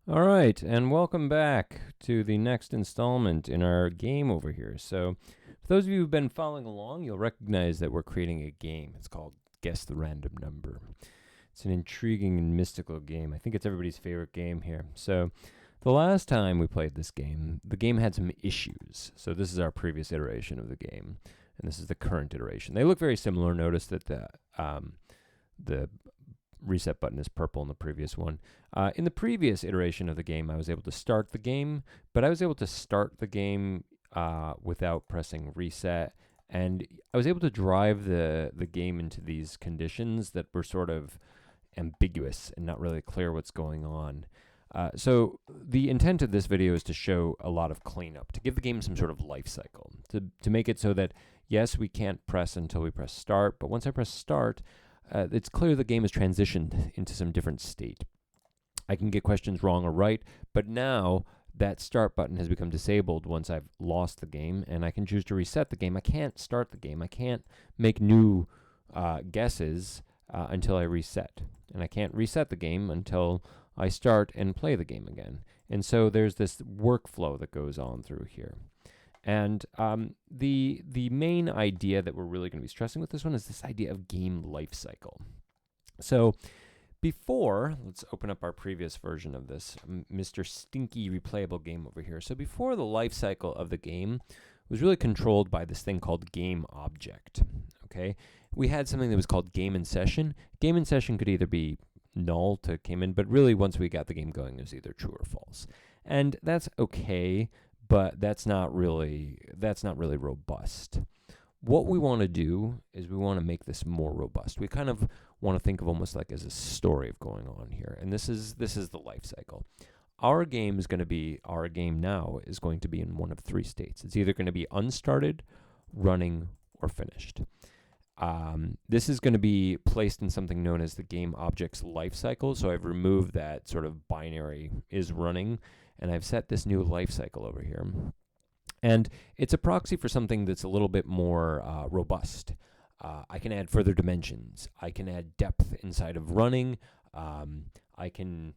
All right, and welcome back to the next installment in our game over here. So, for those of you who've been following along, you'll recognize that we're creating a game. It's called Guess the Random Number. It's an intriguing and mystical game. I think it's everybody's favorite game here. So, the last time we played this game, the game had some issues. So, this is our previous iteration of the game, and this is the current iteration. They look very similar. Notice that the reset button is purple in the previous one. In the previous iteration of the game, I was able to start the game, but I was able to start the game without pressing reset. And I was able to drive the game into these conditions that were sort of ambiguous and not really clear what's going on. So the intent of this video is to show a lot of cleanup, to give the game some sort of life cycle, to make it so that, yes, we can't press until we press start, but once I press start, it's clear the game has transitioned into some different state. I can get questions wrong or right, but now that start button has become disabled once I've lost the game, and I can choose to reset the game. I can't start the game. I can't make new guesses until I reset. And I can't reset the game until I start and play the game again. And so there's this workflow that goes on through here. And the main idea that we're really going to be stressing with this one is this idea of game life cycle. So before, let's open up our previous version of this, Mr. Stinky replayable game over here. So before, the life cycle of the game was really controlled by this thing called game object. Okay, we had something that was called game in session. Game in session could either be null to came in, but really once we got the game going, it was either true or false. And that's okay, but that's not really robust. What we want to do is we want to make this more robust. We kind of want to think of almost like as a story of going on here, and this is the life cycle. Our game is going to be in one of three states. It's either going to be unstarted, running, or finished. This is going to be placed in something known as the game object's life cycle. So I've removed that sort of binary is running, and I've set this new life cycle over here. And it's a proxy for something that's a little bit more robust. I can add further dimensions. I can add depth inside of running. I can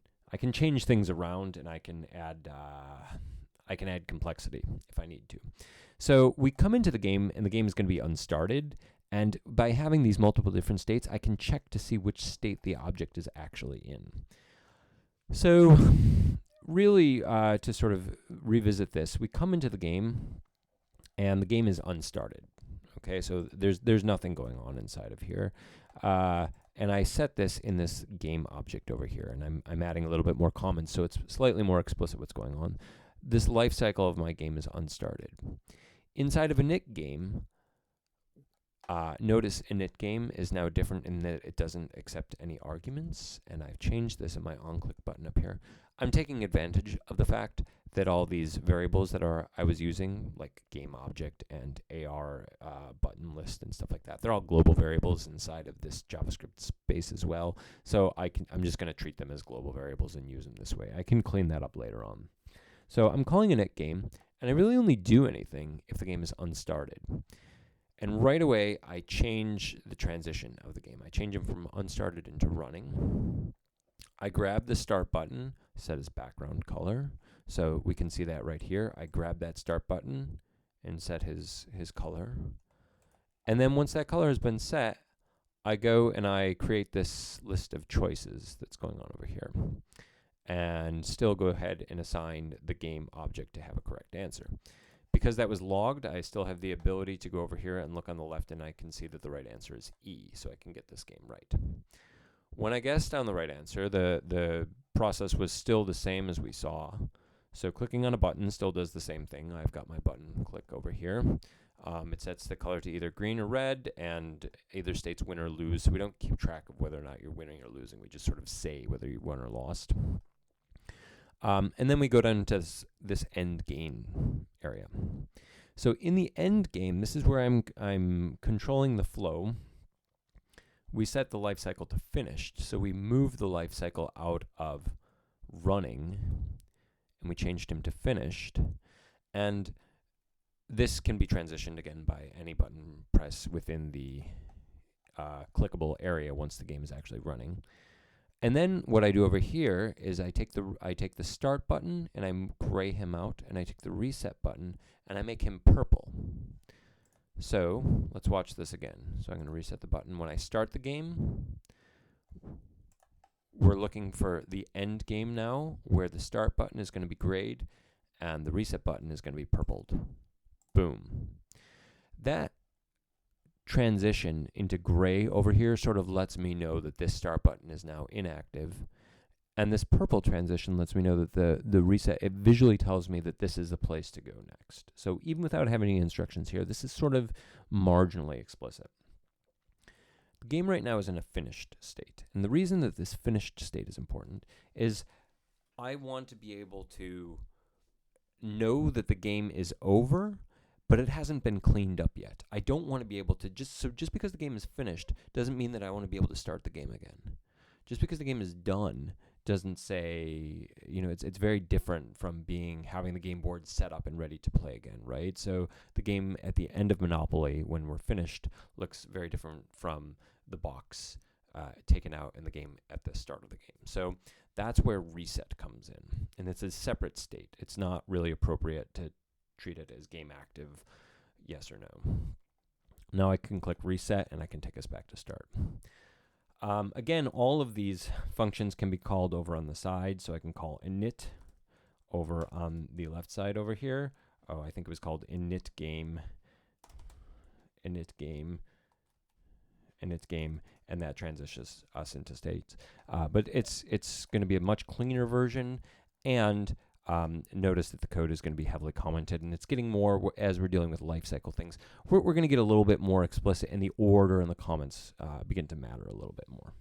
change things around, and I can add complexity if I need to. So we come into the game, and the game is going to be unstarted. And by having these multiple different states, I can check to see which state the object is actually in. So really, to sort of revisit this, we come into the game, and the game is unstarted. Okay, so there's nothing going on inside of here. And I set this in this game object over here, and I'm adding a little bit more comments, so it's slightly more explicit what's going on. This life cycle of my game is unstarted. Inside of a init game, notice init game is now different in that it doesn't accept any arguments, and I've changed this in my on-click button up here. I'm taking advantage of the fact that all these variables that I was using, like game object and AR button list and stuff like that, they're all global variables inside of this JavaScript space as well. So I'm just going to treat them as global variables and use them this way. I can clean that up later on. So I'm calling init game, and I really only do anything if the game is unstarted. And right away, I change the transition of the game. I change them from unstarted into running. I grab the start button, set as background color. So we can see that right here. I grab that start button and set his color. And then once that color has been set, I go and I create this list of choices that's going on over here. And still go ahead and assign the game object to have a correct answer. Because that was logged, I still have the ability to go over here and look on the left, and I can see that the right answer is E, so I can get this game right. When I guessed down the right answer, the process was still the same as we saw. So clicking on a button still does the same thing. I've got my button click over here. It sets the color to either green or red, and either states win or lose, so we don't keep track of whether or not you're winning or losing. We just sort of say whether you won or lost. And then we go down to this end game area. So in the end game, this is where I'm controlling the flow. We set the life cycle to finished. So we move the life cycle out of running, and we changed him to finished. And this can be transitioned again by any button press within the clickable area once the game is actually running. And then what I do over here is I take the start button and I gray him out, and I take the reset button and I make him purple. So let's watch this again. So I'm going to reset the button. When I start the game, we're looking for the end game now, where the start button is going to be grayed and the reset button is going to be purpled. Boom. That transition into gray over here sort of lets me know that this start button is now inactive. And this purple transition lets me know that the reset, it visually tells me that this is the place to go next. So even without having any instructions here, this is sort of marginally explicit. The game right now is in a finished state. And the reason that this finished state is important is I want to be able to know that the game is over, but it hasn't been cleaned up yet. I don't want to be able to just because the game is finished doesn't mean that I want to be able to start the game again. Just because the game is done doesn't say, it's very different from having the game board set up and ready to play again, right? So the game at the end of Monopoly, when we're finished, looks very different from the box taken out in the game at the start of the game. So that's where reset comes in, and it's a separate state. It's not really appropriate to treat it as game active, yes or no. Now I can click reset and I can take us back to start. Again, all of these functions can be called over on the side, so I can call init over on the left side over here. Oh, I think it was called init game, and that transitions us into states. But it's going to be a much cleaner version, and notice that the code is going to be heavily commented, and it's getting more, as we're dealing with lifecycle things, we're going to get a little bit more explicit, and the order and the comments begin to matter a little bit more.